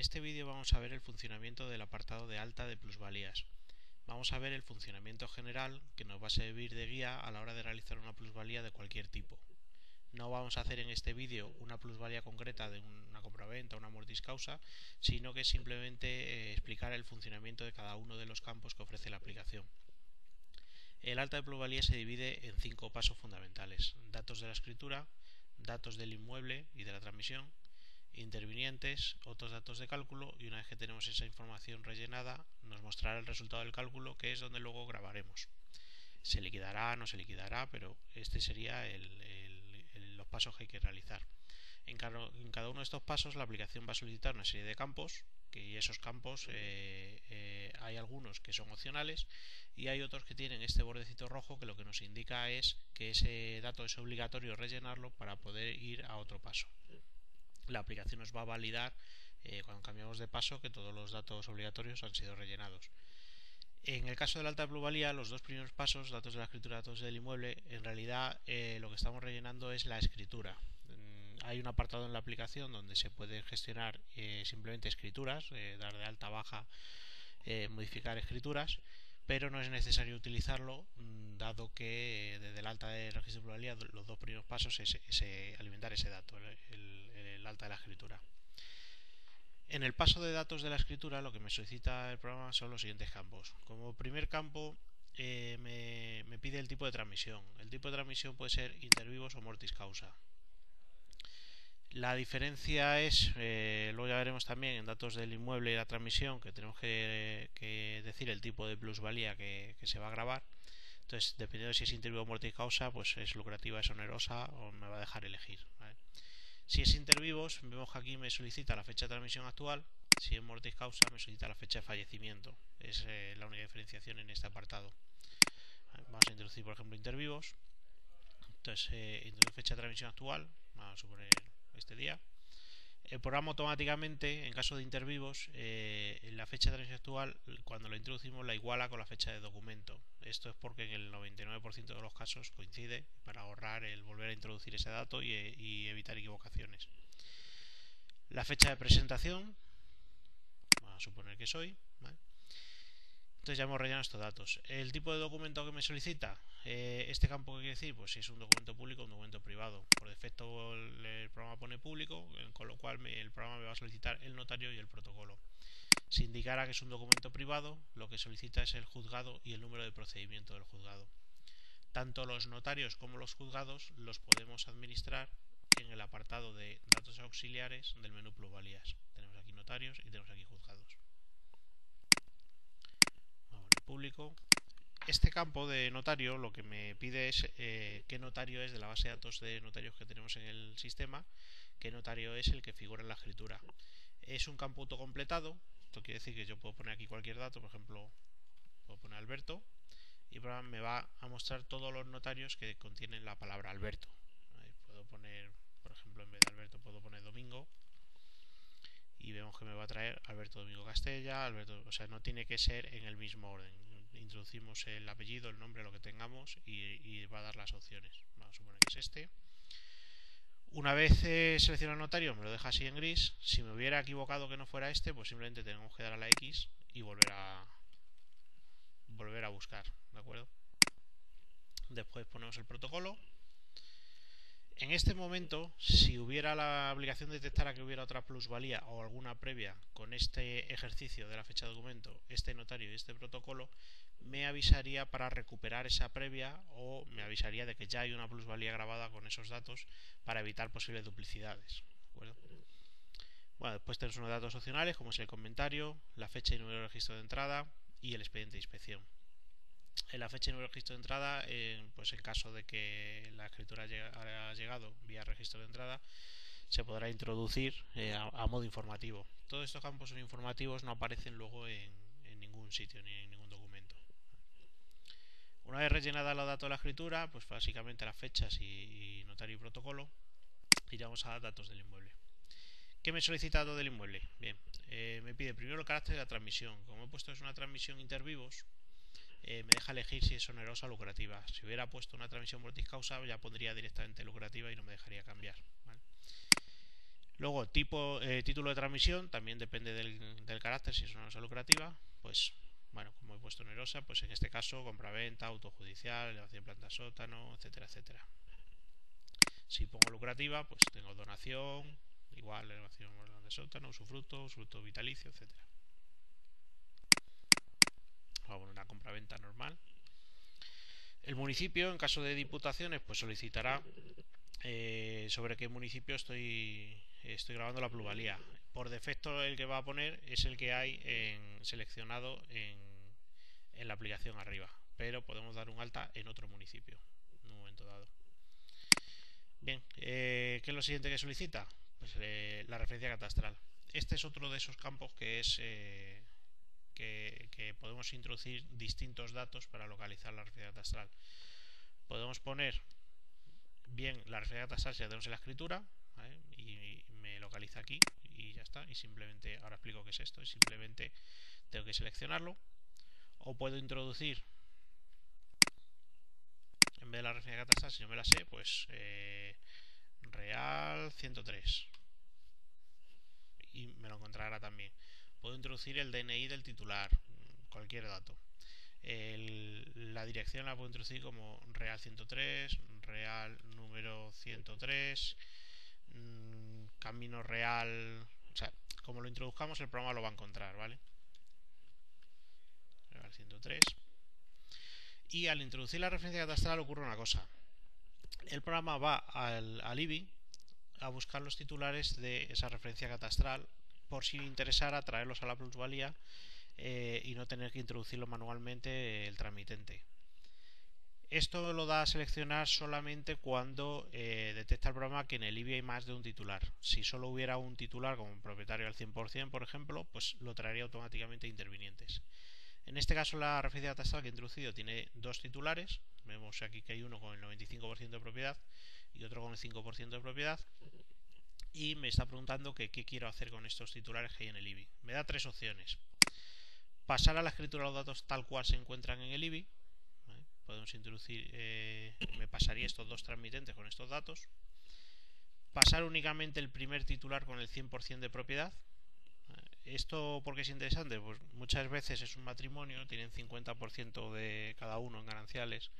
este vídeo vamos a ver el funcionamiento del apartado de alta de plusvalías. Vamos a ver el funcionamiento general que nos va a servir de guía a la hora de realizar una plusvalía de cualquier tipo. No vamos a hacer en este vídeo una plusvalía concreta de una compraventa o una mortis causa, sino que simplemente explicar el funcionamiento de cada uno de los campos que ofrece la aplicación. El alta de plusvalía se divide en 5 pasos fundamentales: datos de la escritura, datos del inmueble y de la transmisión, intervinientes, otros datos de cálculo, y una vez que tenemos esa información rellenada nos mostrará el resultado del cálculo, que es donde luego grabaremos. Se liquidará, no se liquidará, pero este sería los pasos que hay que realizar. En cada uno de estos pasos la aplicación va a solicitar una serie de campos, y esos campos hay algunos que son opcionales y hay otros que tienen este bordecito rojo que lo que nos indica es que ese dato es obligatorio rellenarlo para poder ir a otro paso. La aplicación nos va a validar cuando cambiamos de paso que todos los datos obligatorios han sido rellenados. En el caso de la alta plusvalía, los dos primeros pasos, datos de la escritura, datos del inmueble, en realidad lo que estamos rellenando es la escritura. Hay un apartado en la aplicación donde se puede gestionar simplemente escrituras, dar de alta, baja, modificar escrituras, pero no es necesario utilizarlo, dado que desde el alta de registro de plusvalía los dos primeros pasos es alimentar ese dato, el alta de la escritura. En el paso de datos de la escritura lo que me solicita el programa son los siguientes campos. Como primer campo me pide el tipo de transmisión. El tipo de transmisión puede ser intervivos o mortis causa. La diferencia es, luego ya veremos también en datos del inmueble y la transmisión, que tenemos que decir el tipo de plusvalía que se va a grabar. Entonces, dependiendo de si es intervivo o mortis causa, pues es lucrativa, es onerosa o me va a dejar elegir, ¿vale? Si es intervivos, vemos que aquí me solicita la fecha de transmisión actual. Si es mortis causa, me solicita la fecha de fallecimiento. Es la única diferenciación en este apartado. Vamos a introducir, por ejemplo, intervivos. Entonces, introducir fecha de transmisión actual. Vamos a suponer este día. El programa automáticamente, en caso de intervivos, la fecha de transmisión actual, cuando la introducimos, la iguala con la fecha de documento. Esto es porque en el 99% de los casos coincide, para ahorrar el volver a introducir ese dato y evitar equivocaciones. La fecha de presentación, vamos a suponer que soy, ¿vale? Entonces ya hemos rellenado estos datos. El tipo de documento que me solicita, este campo, ¿qué quiere decir? Pues si es un documento público o un documento privado. Por defecto el programa pone público, con lo cual el programa me va a solicitar el notario y el protocolo. Si indicara que es un documento privado, lo que solicita es el juzgado y el número de procedimiento del juzgado. Tanto los notarios como los juzgados los podemos administrar en el apartado de datos auxiliares del menú plusvalías. Tenemos aquí notarios y tenemos aquí juzgados. Vamos a poner público. Este campo de notario lo que me pide es qué notario es de la base de datos de notarios que tenemos en el sistema, qué notario es el que figura en la escritura. Es un campo autocompletado. Esto quiere decir que yo puedo poner aquí cualquier dato, por ejemplo, puedo poner Alberto, y el programa me va a mostrar todos los notarios que contienen la palabra Alberto. Puedo poner, por ejemplo, en vez de Alberto puedo poner Domingo, y vemos que me va a traer Alberto Domingo Castella, Alberto, o sea, no tiene que ser en el mismo orden. Introducimos el apellido, el nombre, lo que tengamos, y va a dar las opciones. Vamos a suponer que es este. Una vez seleccionado el notario, me lo deja así en gris. Si me hubiera equivocado que no fuera este, pues simplemente tenemos que dar a la X y volver a buscar, ¿de acuerdo? Después ponemos el protocolo. En este momento, si hubiera la obligación de detectar que hubiera otra plusvalía o alguna previa con este ejercicio de la fecha de documento, este notario y este protocolo, me avisaría para recuperar esa previa, o me avisaría de que ya hay una plusvalía grabada con esos datos para evitar posibles duplicidades, ¿de acuerdo? Bueno, después tenemos unos datos opcionales como es el comentario, la fecha y número de registro de entrada y el expediente de inspección. En la fecha y número de registro de entrada, pues en caso de que la escritura haya llegado vía registro de entrada, se podrá introducir a modo informativo. Todos estos campos son informativos, no aparecen luego en ningún sitio ni en ningún documento. Una vez rellenada los datos de la escritura, pues básicamente las fechas y notario y protocolo, iríamos a datos del inmueble. ¿Qué me solicita datos del inmueble? Bien, me pide primero el carácter de la transmisión. Como he puesto es una transmisión intervivos, me deja elegir si es onerosa o lucrativa. Si hubiera puesto una transmisión mortis causa, ya pondría directamente lucrativa y no me dejaría cambiar, ¿vale? Luego, título de transmisión, también depende del carácter, si es una cosa lucrativa, pues bueno, como he puesto onerosa, pues en este caso compraventa, autojudicial, elevación de planta sótano, etcétera, etcétera. Si pongo lucrativa, pues tengo donación, igual elevación de sótano, usufructo vitalicio, etcétera. Vamos a poner una compraventa normal. El municipio, en caso de diputaciones, pues solicitará sobre qué municipio estoy grabando la plusvalía. Por defecto el que va a poner es el que hay seleccionado en la aplicación arriba, pero podemos dar un alta en otro municipio en un momento dado. Bien, ¿qué es lo siguiente que solicita? Pues la referencia catastral. Este es otro de esos campos que es que podemos introducir distintos datos para localizar la referencia catastral. Podemos poner bien la referencia catastral si la tenemos en la escritura, ¿vale? Y me localiza aquí y ya está, y simplemente, ahora explico qué es esto, y simplemente tengo que seleccionarlo. O puedo introducir, en vez de la referencia catastral, si no me la sé, pues Real 103, y me lo encontrará también. Puedo introducir el DNI del titular, cualquier dato. La dirección la puedo introducir como Real 103, Real número 103, Camino Real. O sea, como lo introduzcamos, el programa lo va a encontrar, ¿vale? Real 103. Y al introducir la referencia catastral ocurre una cosa. El programa va al IBI a buscar los titulares de esa referencia catastral, por si interesara traerlos a la plusvalía y no tener que introducirlo manualmente el transmitente. Esto lo da a seleccionar solamente cuando detecta el programa que en el IBI hay más de un titular. Si solo hubiera un titular como un propietario al 100%, por ejemplo, pues lo traería automáticamente intervinientes. En este caso la referencia catastral que he introducido tiene dos titulares. Vemos aquí que hay uno con el 95% de propiedad y otro con el 5% de propiedad. Y me está preguntando que qué quiero hacer con estos titulares que hay en el IBI. Me da tres opciones. Pasar a la escritura los datos tal cual se encuentran en el IBI. ¿Vale? Podemos introducir, me pasaría estos dos transmitentes con estos datos. Pasar únicamente el primer titular con el 100% de propiedad. ¿Esto por qué es interesante? Pues muchas veces es un matrimonio, tienen 50% de cada uno en gananciales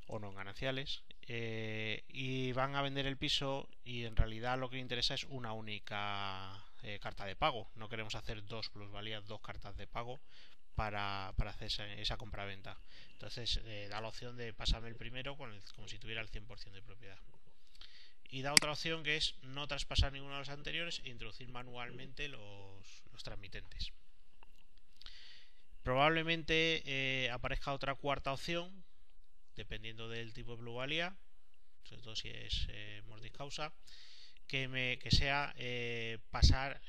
o no en gananciales, y van a vender el piso y en realidad lo que interesa es una única carta de pago. No queremos hacer dos plusvalías, dos cartas de pago para hacer esa compraventa. Entonces da la opción de pasarme el primero como si tuviera el 100% de propiedad. Y da otra opción que es no traspasar ninguno de los anteriores e introducir manualmente los transmitentes. Probablemente aparezca otra cuarta opción, dependiendo del tipo de plusvalía, sobre todo si es mortis causa, que sea pasar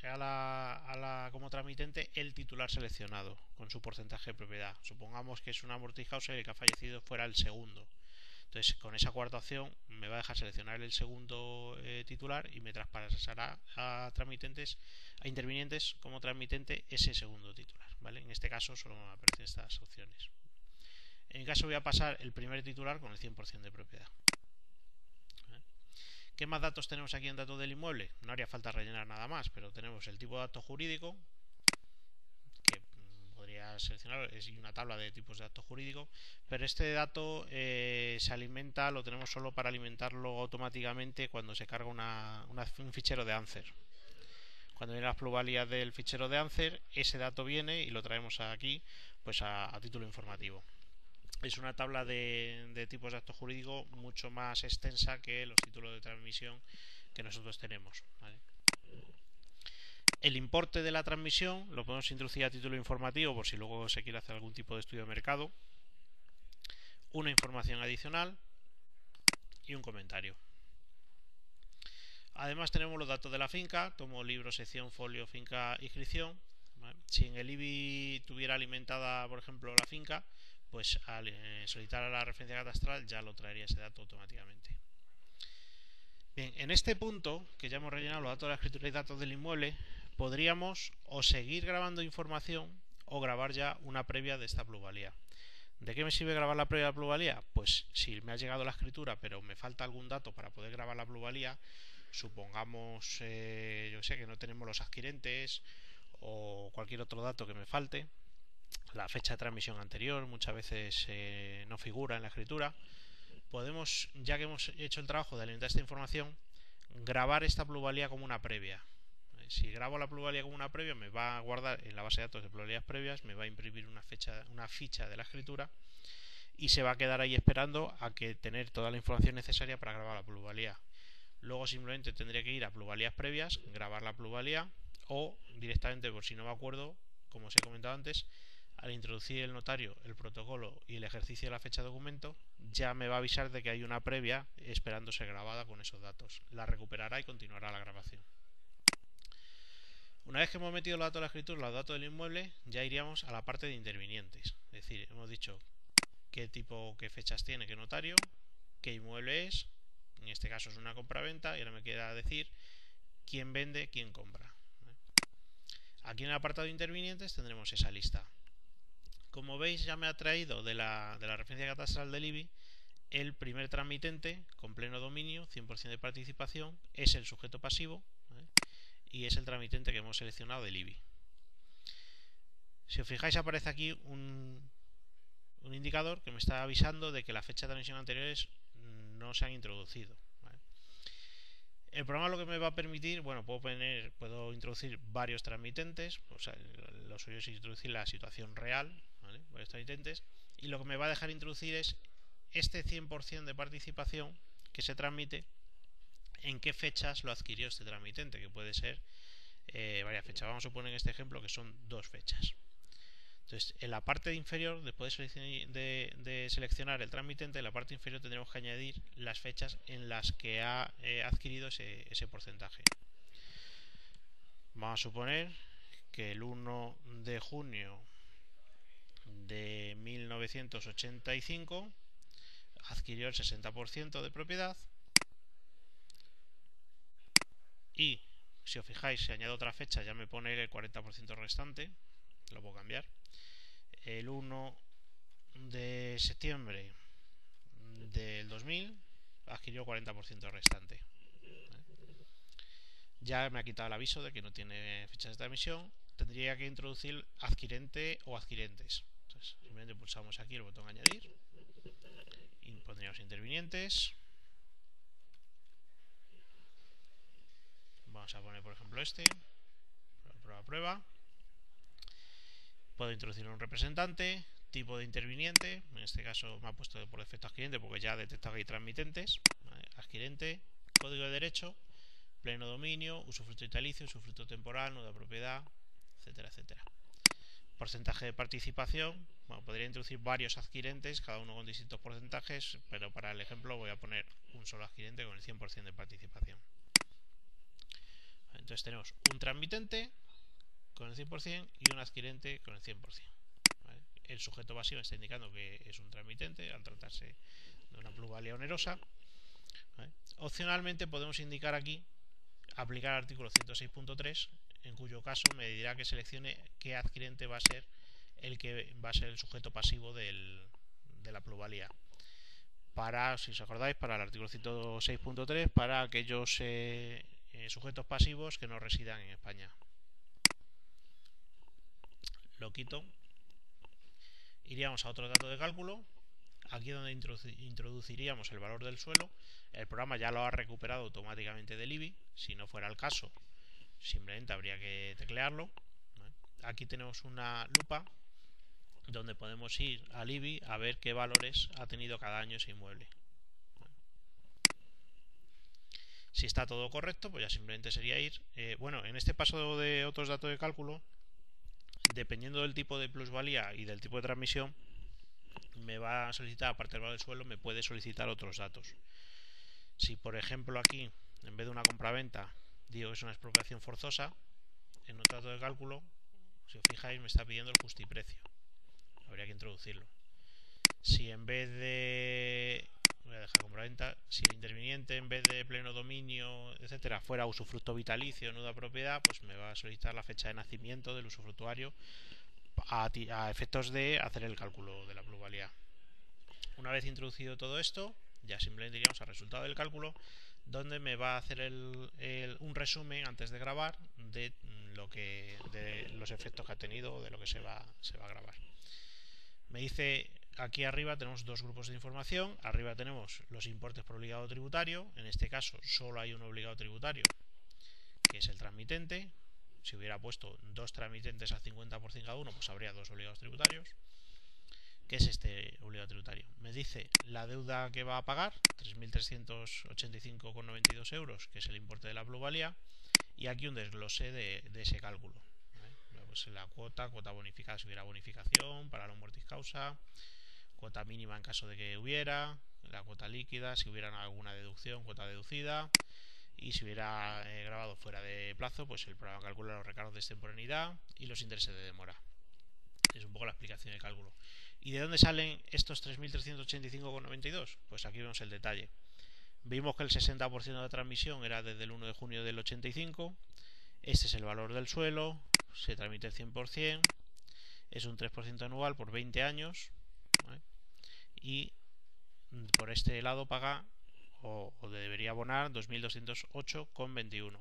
como transmitente el titular seleccionado con su porcentaje de propiedad. Supongamos que es una mortis causa y el que ha fallecido fuera el segundo. Entonces, con esa cuarta opción me va a dejar seleccionar el segundo titular y me traspasará a intervinientes como transmitente ese segundo titular, ¿vale? En este caso solo me aparecen estas opciones. En caso voy a pasar el primer titular con el 100% de propiedad. ¿Vale? ¿Qué más datos tenemos aquí en datos del inmueble? No haría falta rellenar nada más, pero tenemos el tipo de acto jurídico, que podría seleccionar, es una tabla de tipos de acto jurídico, pero este dato se alimenta, lo tenemos solo para alimentarlo automáticamente cuando se carga un fichero de ANSER. Cuando vienen las plusvalías del fichero de ANSER, ese dato viene y lo traemos aquí pues a título informativo. Es una tabla de tipos de acto jurídico mucho más extensa que los títulos de transmisión que nosotros tenemos, ¿vale? El importe de la transmisión lo podemos introducir a título informativo por si luego se quiere hacer algún tipo de estudio de mercado. Una información adicional y un comentario. Además tenemos los datos de la finca, tomo, libro, sección, folio, finca, inscripción. ¿Vale? Si en el IBI tuviera alimentada, por ejemplo, la finca, pues al solicitar a la referencia catastral ya lo traería ese dato automáticamente. Bien, en este punto, que ya hemos rellenado los datos de la escritura y datos del inmueble, podríamos o seguir grabando información o grabar ya una previa de esta plusvalía. ¿De qué me sirve grabar la previa de la plusvalía? Pues si me ha llegado la escritura pero me falta algún dato para poder grabar la plusvalía, supongamos, yo sé que no tenemos los adquirentes o cualquier otro dato que me falte, la fecha de transmisión anterior muchas veces no figura en la escritura, podemos, ya que hemos hecho el trabajo de alimentar esta información, grabar esta plusvalía como una previa. Si grabo la plusvalía como una previa, me va a guardar en la base de datos de plusvalías previas, me va a imprimir una ficha de la escritura y se va a quedar ahí esperando a que tener toda la información necesaria para grabar la plusvalía. Luego simplemente tendré que ir a plusvalías previas, grabar la plusvalía o directamente, por si no me acuerdo, como os he comentado antes, al introducir el notario, el protocolo y el ejercicio de la fecha de documento, ya me va a avisar de que hay una previa esperando ser grabada con esos datos. La recuperará y continuará la grabación. Una vez que hemos metido los datos de la escritura, los datos del inmueble, ya iríamos a la parte de intervinientes. Es decir, hemos dicho qué tipo, qué fechas tiene, qué notario, qué inmueble es, en este caso es una compraventa, y ahora me queda decir quién vende, quién compra. Aquí en el apartado de intervinientes tendremos esa lista. Como veis, ya me ha traído de la referencia catastral del IBI el primer transmitente con pleno dominio, 100% de participación, es el sujeto pasivo, y es el transmitente que hemos seleccionado del IBI. Si os fijáis, aparece aquí un indicador que me está avisando de que la fecha de transmisión anteriores no se han introducido. El programa lo que me va a permitir, bueno, puedo introducir varios transmitentes, o sea, lo suyo es introducir la situación real, ¿vale? Varios transmitentes, y lo que me va a dejar introducir es este 100% de participación que se transmite, en qué fechas lo adquirió este transmitente, que puede ser varias fechas. Vamos a suponer en este ejemplo que son 2 fechas. Entonces, en la parte inferior, después de seleccionar el transmitente, en la parte inferior tendremos que añadir las fechas en las que ha adquirido ese porcentaje. Vamos a suponer que el 1 de junio de 1985 adquirió el 60% de propiedad y, si os fijáis, si añado otra fecha ya me pone el 40% restante, lo puedo cambiar. El 1 de septiembre del 2000 adquirió 40% restante. Ya me ha quitado el aviso de que no tiene fechas de transmisión. Tendría que introducir adquirente o adquirentes. Entonces, simplemente pulsamos aquí el botón añadir y pondríamos intervinientes. Vamos a poner, por ejemplo, prueba. Puedo introducir un representante, tipo de interviniente, en este caso me ha puesto por defecto adquirente porque ya ha detectado que hay transmitentes, ¿vale? Adquirente, código de derecho, pleno dominio, usufructo vitalicio, usufructo temporal, nuda propiedad, etcétera, etcétera. Porcentaje de participación, bueno, podría introducir varios adquirentes, cada uno con distintos porcentajes, pero para el ejemplo voy a poner un solo adquirente con el 100% de participación. Entonces tenemos un transmitente con el 100% y un adquirente con el 100%. ¿Vale? El sujeto pasivo está indicando que es un transmitente al tratarse de una plusvalía onerosa. ¿Vale? Opcionalmente podemos indicar aquí aplicar el artículo 106.3, en cuyo caso me dirá que seleccione qué adquirente va a ser el sujeto pasivo de la plusvalía. Si os acordáis, para el artículo 106.3, para aquellos sujetos pasivos que no residan en España. Lo quito. Iríamos a otro dato de cálculo. Aquí donde introduciríamos el valor del suelo. El programa ya lo ha recuperado automáticamente del IBI. Si no fuera el caso, simplemente habría que teclearlo. Aquí tenemos una lupa donde podemos ir al IBI a ver qué valores ha tenido cada año ese inmueble. Si está todo correcto, pues ya simplemente sería ir. Bueno, en este paso de otros datos de cálculo, dependiendo del tipo de plusvalía y del tipo de transmisión, me va a solicitar, aparte del valor del suelo, me puede solicitar otros datos. Si, por ejemplo, aquí, en vez de una compraventa, digo que es una expropiación forzosa, en otro dato de cálculo, si os fijáis, me está pidiendo el justiprecio. Habría que introducirlo. Si en vez de... voy a dejar compraventa. Si el interviniente, en vez de pleno dominio, etcétera, fuera usufructo vitalicio, nuda propiedad, pues me va a solicitar la fecha de nacimiento del usufructuario a efectos de hacer el cálculo de la plusvalía. Una vez introducido todo esto, ya simplemente iríamos al resultado del cálculo, donde me va a hacer un resumen antes de grabar de los efectos que ha tenido o de lo que se va a grabar. Me dice aquí arriba tenemos dos grupos de información. Arriba tenemos los importes por obligado tributario. En este caso solo hay un obligado tributario, que es el transmitente. Si hubiera puesto dos transmitentes a 50% cada uno, pues habría dos obligados tributarios. ¿Qué es este obligado tributario? Me dice la deuda que va a pagar, 3.385,92 euros, que es el importe de la plusvalía, y aquí un desglose de ese cálculo. Pues la cuota bonificada si hubiera bonificación para los mortis causa, cuota mínima en caso de que hubiera, la cuota líquida si hubiera alguna deducción, cuota deducida, y si hubiera grabado fuera de plazo, pues el programa calcula los recargos de extemporaneidad y los intereses de demora. Es un poco la explicación del cálculo. ¿Y de dónde salen estos 3.385,92? Pues aquí vemos el detalle. Vimos que el 60% de transmisión era desde el 1 de junio del 85. Este es el valor del suelo. Se transmite el 100%. Es un 3% anual por 20 años. ¿Vale? Y por este lado paga o debería abonar 2.208,21.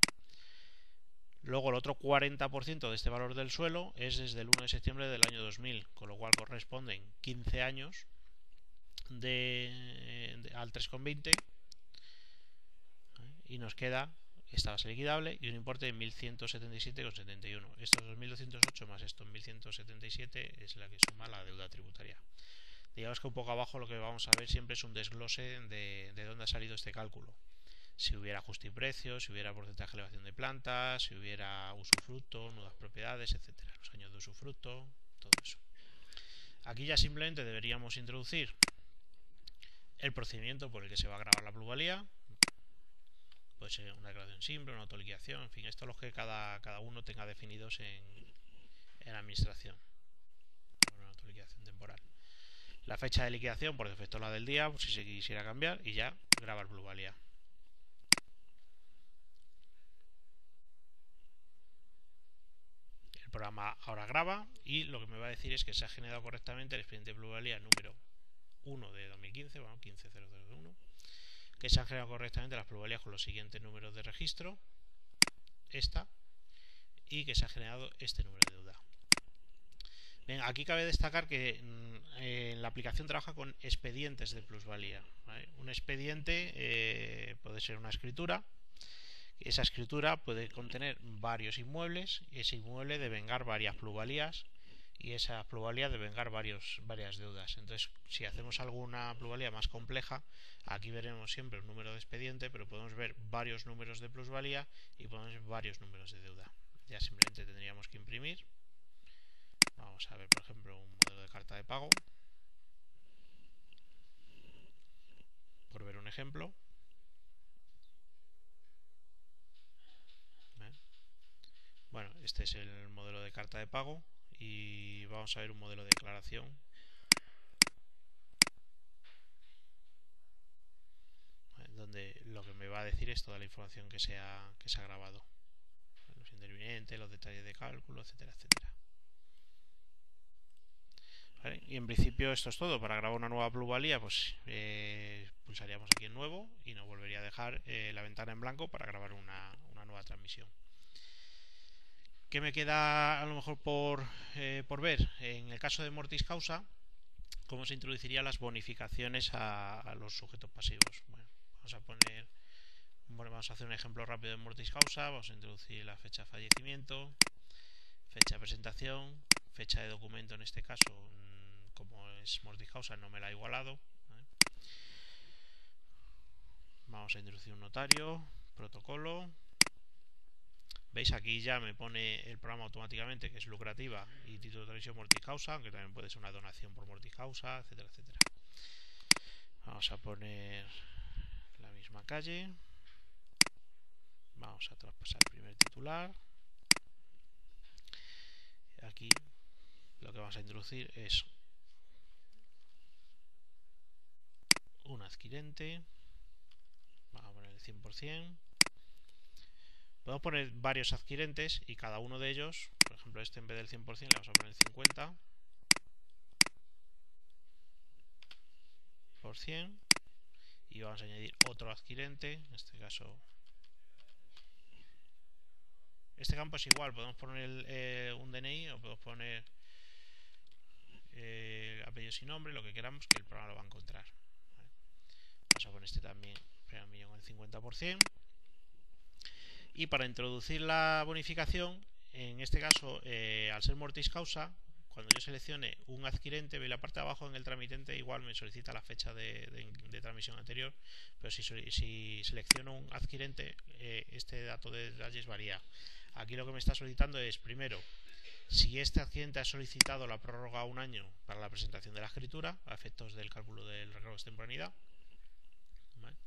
Luego el otro 40% de este valor del suelo es desde el 1 de septiembre del año 2000, con lo cual corresponden 15 años al 3,20 y nos queda esta base liquidable y un importe de 1.177,71. Estos 2.208 más estos 1.177 es la que suma la deuda tributaria. Digamos que un poco abajo lo que vamos a ver siempre es un desglose de dónde ha salido este cálculo. Si hubiera ajuste y precio, si hubiera porcentaje de elevación de plantas, si hubiera usufructo, nuevas propiedades, etcétera, los años de usufructo, todo eso. Aquí ya simplemente deberíamos introducir el procedimiento por el que se va a grabar la plusvalía. Puede ser una declaración simple, una autoliquidación, en fin, esto es lo que cada uno tenga definidos en la administración. Una autoliquidación temporal. La fecha de liquidación, por defecto la del día, pues si se quisiera cambiar, y ya grabar plusvalía. El programa ahora graba y lo que me va a decir es que se ha generado correctamente el expediente de plusvalía número 1 de 2015, bueno, 15.001, que se han generado correctamente las plusvalías con los siguientes números de registro, esta, y que se ha generado este número de deuda. Bien, aquí cabe destacar que la aplicación trabaja con expedientes de plusvalía, ¿vale? Un expediente puede ser una escritura. Esa escritura puede contener varios inmuebles y ese inmueble debe vengar varias plusvalías y esa plusvalía debe vengar varias deudas. Entonces, si hacemos alguna plusvalía más compleja, aquí veremos siempre un número de expediente, pero podemos ver varios números de plusvalía y podemos ver varios números de deuda. Ya simplemente tendríamos que imprimir. Vamos a ver, por ejemplo, un modelo de carta de pago, por ver un ejemplo. Bueno, este es el modelo de carta de pago y vamos a ver un modelo de declaración. Donde lo que me va a decir es toda la información que se ha grabado. Los intervinientes, los detalles de cálculo, etcétera, etcétera. ¿Vale? Y en principio esto es todo. Para grabar una nueva plusvalía, pues pulsaríamos aquí en nuevo y nos volvería a dejar la ventana en blanco para grabar una nueva transmisión. ¿Qué me queda a lo mejor por ver? En el caso de mortis causa, ¿cómo se introducirían las bonificaciones a los sujetos pasivos? Bueno, vamos a hacer un ejemplo rápido de mortis causa. Vamos a introducir la fecha de fallecimiento, fecha de presentación, fecha de documento, en este caso, como es mortis causa, no me la ha igualado, ¿vale? Vamos a introducir un notario, protocolo. ¿Veis? Aquí ya me pone el programa automáticamente que es lucrativa y título de transmisión mortis causa, aunque también puede ser una donación por mortis causa, etcétera, etcétera. Vamos a poner la misma calle. Vamos a traspasar el primer titular. Aquí lo que vamos a introducir es un adquirente. Vamos a poner el 100%. Podemos poner varios adquirentes y cada uno de ellos, por ejemplo este en vez del 100% le vamos a poner el 50%, y vamos a añadir otro adquirente, en este caso. Este campo es igual, podemos poner un DNI o podemos poner apellido sin nombre, lo que queramos, que el programa lo va a encontrar. ¿Vale? Vamos a poner este también, primer millón el 50%. Y para introducir la bonificación, en este caso, al ser mortis causa, cuando yo seleccione un adquirente, ve la parte de abajo en el tramitente, igual me solicita la fecha de transmisión anterior, pero si selecciono un adquirente, este dato de detalles varía. Aquí lo que me está solicitando es, primero, si este adquirente ha solicitado la prórroga a un año para la presentación de la escritura, a efectos del cálculo del recargo de extemporaneidad. ¿Vale?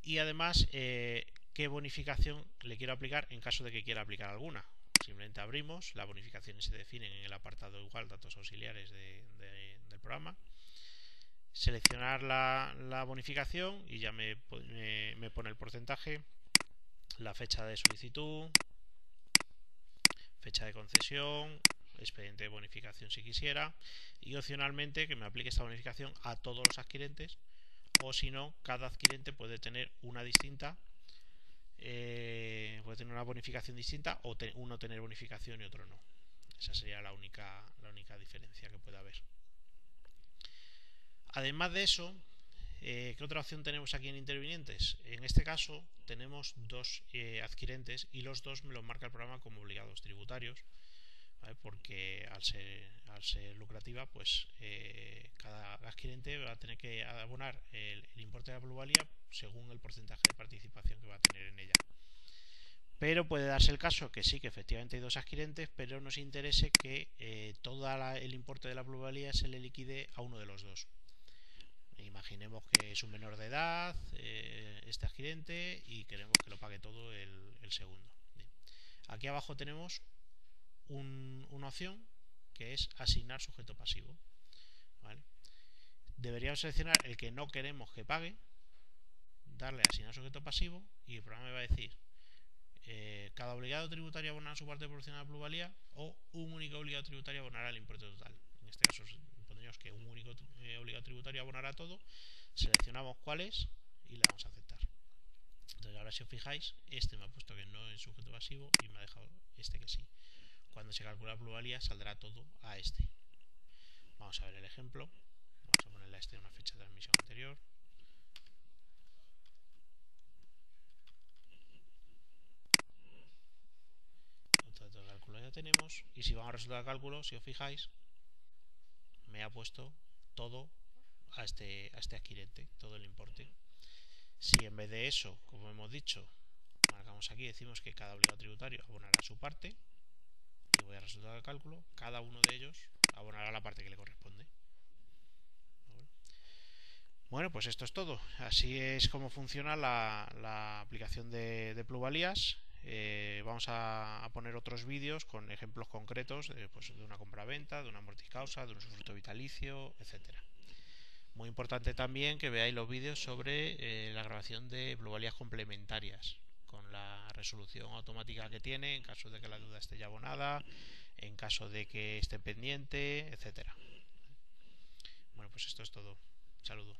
Y además, qué bonificación le quiero aplicar en caso de que quiera aplicar alguna. Simplemente abrimos, las bonificaciones se definen en el apartado igual, datos auxiliares del programa. Seleccionar la bonificación y ya me pone el porcentaje, la fecha de solicitud, fecha de concesión, expediente de bonificación si quisiera, y opcionalmente que me aplique esta bonificación a todos los adquirentes, o si no, cada adquirente puede tener una distinta, puede tener una bonificación distinta, o uno tener bonificación y otro no. Esa sería la única diferencia que puede haber. Además de eso, ¿qué otra opción tenemos aquí en intervinientes? En este caso tenemos dos adquirentes y los dos me los marca el programa como obligados tributarios, ¿vale? Porque al ser lucrativa, pues cada adquirente va a tener que abonar el importe de la plusvalía según el porcentaje de participación que va a tener en ella. Pero puede darse el caso que sí, que efectivamente hay dos adquirentes, pero nos interese que todo el importe de la plusvalía se le liquide a uno de los dos. Imaginemos que es un menor de edad este adquirente y queremos que lo pague todo el segundo. Bien. Aquí abajo tenemos una opción que es asignar sujeto pasivo. ¿Vale? Deberíamos seleccionar el que no queremos que pague, darle a asignar sujeto pasivo y el programa me va a decir cada obligado tributario abonará su parte proporcional a la plusvalía o un único obligado tributario abonará el importe total. En este caso pondríamos que un único obligado tributario abonará todo, seleccionamos cuál es y le damos a aceptar. Entonces ahora si os fijáis, este me ha puesto que no es sujeto pasivo y me ha dejado este que sí. Cuando se calcula la plusvalía saldrá todo a este. Vamos a ver el ejemplo. Vamos a ponerle a este una fecha de transmisión anterior. Entonces el cálculo ya tenemos. Y si vamos a resultar de cálculo, si os fijáis, me ha puesto todo a este adquirente, todo el importe. Si en vez de eso, como hemos dicho, marcamos aquí, decimos que cada obligado tributario abonará su parte, y voy a resultar del cálculo, cada uno de ellos abonará la parte que le corresponde. Bueno, pues esto es todo. Así es como funciona la aplicación de plusvalías. Vamos a poner otros vídeos con ejemplos concretos pues de una compra-venta, de una mortis causa, de un usufructo vitalicio, etcétera. Muy importante también que veáis los vídeos sobre la grabación de plusvalías complementarias con la resolución automática que tiene en caso de que la deuda esté ya abonada, en caso de que esté pendiente, etcétera. Bueno, pues esto es todo. Saludos.